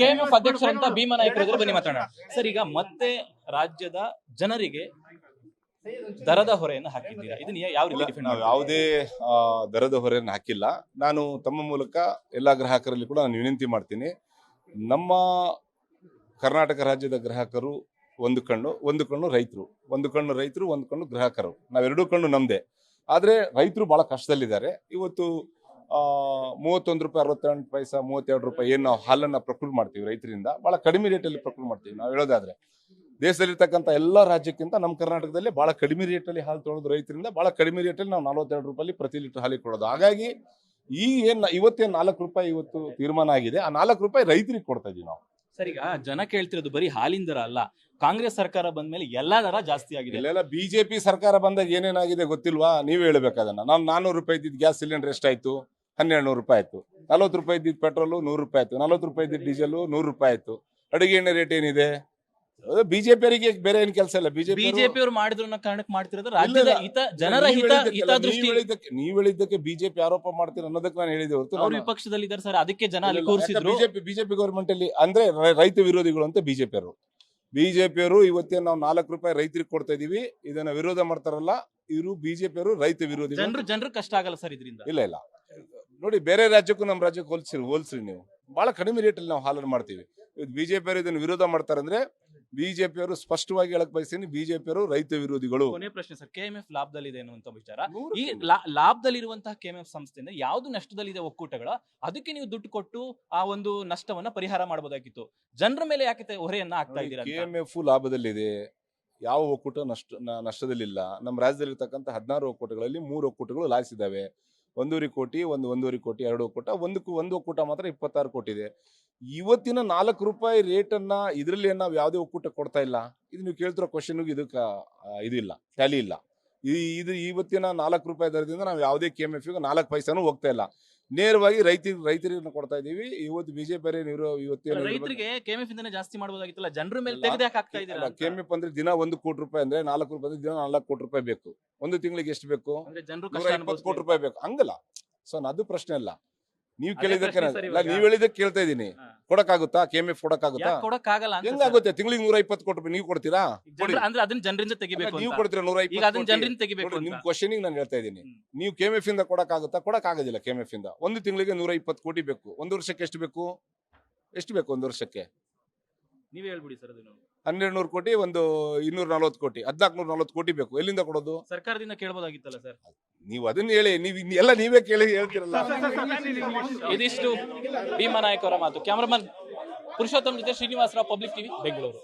KMF ಅಧ್ಯಕ್ಷರಂತ Bima ನಾಯ್ಕರು ಇದ್ರೆ ಬನ್ನಿ ಮಾತಾಡೋಣ ಸರ್. ಈಗ ಮತ್ತೆ ರಾಜ್ಯದ ಜನರಿಗೆ ದರದ ಹೊರೆಯನ್ನು ಹಾಕಿದ್ದೀರಾ, ಇದನ್ನ ಯಾವ ರೀತಿ ಡಿಫೆಂಡ್ ನಾವು ಯಾವುದೇ ದರದ ಹೊರೆಯನ್ನು ಹಾಕಿಲ್ಲ. ನಾನು ತಮ್ಮ ಮೂಲಕ ಎಲ್ಲಾ ಗ್ರಾಹಕರಲ್ಲಿ ಕೂಡ ನಾನು ವಿನಂತಿ ಮಾಡ್ತೀನಿ, ನಮ್ಮ ಕರ್ನಾಟಕ ರಾಜ್ಯದ ಗ್ರಾಹಕರು ಒಂದು ಕಣ್ಣು ರೈತರು, ಒಂದು ಕಣ್ಣು ಗ್ರಾಹಕರು, ನಾವೆರಡೂ ಕಣ್ಣು ನಮ್ದೇ. ಆದ್ರೆ ರೈತರು ಬಹಳ ಕಷ್ಟದಲ್ಲಿದ್ದಾರೆ. ಇವತ್ತು 31 ರೂಪಾಯಿ 68 ಪೈಸಾ 32 ರೂಪಾಯಿ ಏನು ನಾವು ಹಾಲನ್ನ ಪ್ರೊಕ್ಯೂರ್ ಮಾಡ್ತೀವಿ ರೈತರಿಂದ, ಬಹಳ ಕಡಿಮೆ ರೇಟಲ್ಲಿ ಪ್ರೊಕ್ಯೂರ್ ಮಾಡ್ತೀವಿ. ನಾವು ಹೇಳೋದಾದ್ರೆ ದೇಶದಲ್ಲಿರ್ತಕ್ಕಂಥ ಎಲ್ಲ ರಾಜ್ಯಕ್ಕಿಂತ ನಮ್ಮ ಕರ್ನಾಟಕದಲ್ಲಿ ಬಹಳ ಕಡಿಮೆ ರೇಟಲ್ಲಿ ಹಾಲು ತೊಗೊಳೋದು ರೈತರಿಂದ, ಬಹಳ ಕಡಿಮೆ ರೇಟಲ್ಲಿ ನಾವು 42 ರೂಪಾಯಿ ಪ್ರತಿ ಲೀಟರ್ ಹಾಲಿಗೆ ಕೊಡೋದು. ಹಾಗಾಗಿ ಈ ಇವತ್ತೇನು 4 ರೂಪಾಯಿ ಇವತ್ತು ತೀರ್ಮಾನ ಆಗಿದೆ, ಆ 4 ರೂಪಾಯಿ ರೈತರಿಗೆ ಕೊಡ್ತಾ ಇದೀವಿ ನಾವು. ಸರ್, ಈಗ ಜನ ಕೇಳ್ತಿರೋದು ಬರೀ ಹಾಲಿನ ದರ ಅಲ್ಲ, ಕಾಂಗ್ರೆಸ್ ಸರ್ಕಾರ ಬಂದ್ಮೇಲೆ ಎಲ್ಲಾ ದರ ಜಾಸ್ತಿ ಆಗಿದೆ. ಇಲ್ಲೆಲ್ಲ ಬಿಜೆಪಿ ಸರ್ಕಾರ ಬಂದಾಗ ಏನೇನಾಗಿದೆ ಗೊತ್ತಿಲ್ವಾ? ನೀವೇ ಹೇಳ್ಬೇಕಾದನ್ನ. ನಾನು 400 ರೂಪಾಯಿ ಇದ್ದಿದ್ದು ಗ್ಯಾಸ್ ಸಿಲಿಂಡರ್ ಎಷ್ಟಾಯ್ತು? 1200 ರೂಪಾಯಿ ಆಯ್ತು. 40 ರೂಪಾಯಿ ಇದ್ದಿದ್ದು ಪೆಟ್ರೋಲು 100 ರೂಪಾಯಿ ಆಯ್ತು. 40 ರೂಪಾಯಿ ಇದ್ದಿದ್ದು ಡೀಸೆಲ್ 100 ರೂಪಾಯಿ ಆಯ್ತು. ಅಡುಗೆ ಎಣ್ಣೆ ರೇಟ್ ಏನಿದೆ? ಬಿಜೆಪಿ ಅವರಿಗೆ ಬೇರೆ ಏನ್ ಕೆಲಸ ಇಲ್ಲ. ಬಿಜೆಪಿ ಅವರು ಮಾಡಿದ್ರು ಕಾರಣಕ್ಕೆ ಮಾಡ್ತಿರೋದು ರಾಜ್ಯದ ಹಿತ, ಜನರ ಹಿತದೃಷ್ಟಿ. ನೀವ್ ಹೇಳಿದ್ದಕ್ಕೆ ಬಿಜೆಪಿ ಆರೋಪ ಮಾಡ್ತೀರ ಅನ್ನೋದಕ್ಕೆ ನಾನು ಹೇಳಿದೆ ಹೊರತು ಅವರು ವಿಪಕ್ಷದಲ್ಲಿ ಇದ್ದಾರೆ ಸರ್, ಅದಕ್ಕೆ ಜನ ಅಲ್ಲಿ ಕೂರಿಸಿದ್ರು. ಬಿಜೆಪಿ ಗವರ್ಮೆಂಟ್ ಅಲ್ಲಿ ಅಂದ್ರೆ ರೈತ ವಿರೋಧಿಗಳು ಅಂತ ಬಿಜೆಪಿಯವರು ಇವತ್ತೇನು ನಾವು 4 ರೂಪಾಯಿ ರೈತರಿಗೆ ಕೊಡ್ತಾ ಇದೀವಿ, ಇದನ್ನ ವಿರೋಧ ಮಾಡ್ತಾರಲ್ಲ ಇವರು ಬಿಜೆಪಿಯವರು ರೈತ ವಿರೋಧಿ. ಜನರು ಕಷ್ಟ ಆಗಲ್ಲ ಸರ್ ಇದರಿಂದ? ಇಲ್ಲ ನೋಡಿ, ಬೇರೆ ರಾಜ್ಯಕ್ಕೂ ನಮ್ಮ ರಾಜ್ಯಕ್ಕೆ ಹೋಲ್ಸ್ರಿ ನೀವು. ಬಹಳ ಕಡಿಮೆ ರೇಟಲ್ಲಿ ನಾವು ಹಾಲನ್ನು ಮಾಡ್ತೀವಿ. ಬಿಜೆಪಿಯವರು ಇದನ್ನು ವಿರೋಧ ಮಾಡ್ತಾರಂದ್ರೆ ಬಿಜೆಪಿಯವರು ಸ್ಪಷ್ಟವಾಗಿ ಹೇಳಕ್ ಬಯಸ್ತೀನಿ, ಬಿಜೆಪಿಯವರು ರೈತ ವಿರೋಧಿಗಳು. ಕೊನೆ ಪ್ರಶ್ನೆ ಸರ್, ಕೆಎಂಎಫ್ ಲಾಭದಲ್ಲಿದೆ ಅನ್ನುವಂತ ವಿಚಾರ. ಈ ಲಾಭದಲ್ಲಿರುವಂತಹ ಕೆಎಂಎಫ್ ಸಂಸ್ಥೆಯಿಂದ ಯಾವ್ದು ನಷ್ಟದಲ್ಲಿದೆ ಒಕ್ಕೂಟಗಳ, ಅದಕ್ಕೆ ನೀವು ದುಡ್ಡು ಕೊಟ್ಟು ಆ ಒಂದು ನಷ್ಟವನ್ನ ಪರಿಹಾರ ಮಾಡಬಹುದಾಗಿತ್ತು. ಜನರ ಮೇಲೆ ಯಾಕೆ ಹೊರೆಯನ್ನ ಹಾಕ್ತಾ ಇದ್ದೀರಾ? ಕೆಎಂಎಫ್ ಲಾಭದಲ್ಲಿದೆ, ಯಾವ ಒಕ್ಕೂಟ ನಷ್ಟದಲ್ಲಿಲ್ಲ. ನಮ್ಮ ರಾಜ್ಯದಲ್ಲಿ ಇರ್ತಕ್ಕಂಥ 16 ಒಕ್ಕೂಟಗಳಲ್ಲಿ 3 ಒಕ್ಕೂಟಗಳು ಲಾಸ್ ಇದಾವೆ. 1.5 ಕೋಟಿ, 1.5 ಕೋಟಿ, 2 ಒಕ್ಕೂಟ, ಒಂದು ಒಕ್ಕೂಟ ಮಾತ್ರ 26 ಕೋಟಿ ಇದೆ. ಇವತ್ತಿನ 4 ರೂಪಾಯಿ ರೇಟ್ ಅನ್ನ ಇದ್ರಲ್ಲಿ ನಾವು ಯಾವುದೇ ಒಕ್ಕೂಟ ಕೊಡ್ತಾ ಇಲ್ಲ. ಇದು ನೀವು ಕೇಳ್ತಿರೋ ಕ್ವಶನ್ ಇದಕ್ಕೆ ಇದಿಲ್ಲ, ಟ್ಯಾಲಿ ಇಲ್ಲ. ಇದು ಇವತ್ತಿನ 4 ರೂಪಾಯಿ ದರದಿಂದ ನಾವು ಯಾವುದೇ ಕೆಎಂಎಫ್ 4 ಪೈಸಾನು ಹೋಗ್ತಾ ಇಲ್ಲ. ನೇರವಾಗಿ ರೈತರಿಗೆ ಕೊಡ್ತಾ ಇದೀವಿ. ಇವತ್ತು ಬಿಜೆಪಿ ರೈತರಿಗೆ ಕೆಎಂಎಫ್ ಇಂದನೇ ಜಾಸ್ತಿ ಮಾಡಬಹುದಾಗಿತ್ತಲ್ಲ, ಜನರ ಮೇಲೆ ತೆಗೆದು ಯಾಕೆ ಹಾಕ್ತಾ ಇದ್ದೀರಾ? ಕೆಎಂಎಫ್ ಅಂದ್ರೆ ದಿನ 1 ಕೋಟಿ ರೂಪಾಯಿ ಅಂದ್ರೆ 4 ರೂಪಾಯಿ ಅಂದ್ರೆ ದಿನ 4 ಕೋಟಿ ರೂಪಾಯಿ ಬೇಕು. ಒಂದು ತಿಂಗಳಿಗೆ ಎಷ್ಟು ಬೇಕು? 120 ಕೋಟಿ ರೂಪಾಯಿ ಬೇಕು. ಹಂಗಲ್ಲ ಸೊ ಅದು ಪ್ರಶ್ನೆ ಅಲ್ಲ. ನೀವು ಕೇಳಿದಕ್ಕೆ ನೀವ್ ಹೇಳಿದಕ್ಕೆ ಕೇಳ್ತಾ ಇದೀನಿ. ಕೊಡಕ್ಕಾಗುತ್ತಾ? ಕೆಎಂಎಫ್ ಕೊಡಕ್ಕಾಗುತ್ತಾ? ಹೆಂಗಾಗುತ್ತೆ? ತಿಂಗಳಿಗೆ 120 ಕೋಟಿ ರೂಪಾಯಿ ನೀವು ಕೊಡ್ತೀರಾ? ಜನರಿಂದ ತೆಗಿಬೇಕು. ನೀವು ಕೊಡ್ತೀರಾ 120? ನಿಮ್ ಕ್ವಶನ್ ನಾನು ಹೇಳ್ತಾ ಇದೀನಿ. ನೀವು ಕೆಎಂಎಫ್ ಇಂದ ಕೊಡಕ್ಕಾಗುತ್ತಾ? ಕೊಡಕ್ಕಾಗೋದಿಲ್ಲ. ಕೆಎಂಎಫ್ ಇಂದ ಒಂದು ತಿಂಗಳಿಗೆ 120 ಕೋಟಿ ಬೇಕು. ಒಂದು ವರ್ಷಕ್ಕೆ ಎಷ್ಟು ಬೇಕು? ಒಂದು ವರ್ಷಕ್ಕೆ ನೀವೇ ಹೇಳ್ಬಿಡಿ ಸರ್. 1200 ಕೋಟಿ, ಒಂದು 240 ಕೋಟಿ, 1440 ಕೋಟಿ ಬೇಕು. ಎಲ್ಲಿಂದ ಕೊಡೋದು? ಸರ್ಕಾರದಿಂದ ಕೇಳಬಹುದಾಗಿತ್ತಲ್ಲ ಸರ್. ನೀವು ಅದನ್ನ ಹೇಳಿ, ನೀವೇ ಕೇಳಿ ಹೇಳ್ತಿರಲ್ಲ. ಇದಿಷ್ಟು ಭೀಮಾ ನಾಯ್ಕ ಅವರ ಮಾತು. ಕ್ಯಾಮರಾಮನ್ ಪುರುಷೋತ್ತಮ್ ಜೊತೆ ಶ್ರೀನಿವಾಸರಾವ್, ಪಬ್ಲಿಕ್ ಟಿವಿ, ಬೆಂಗಳೂರು.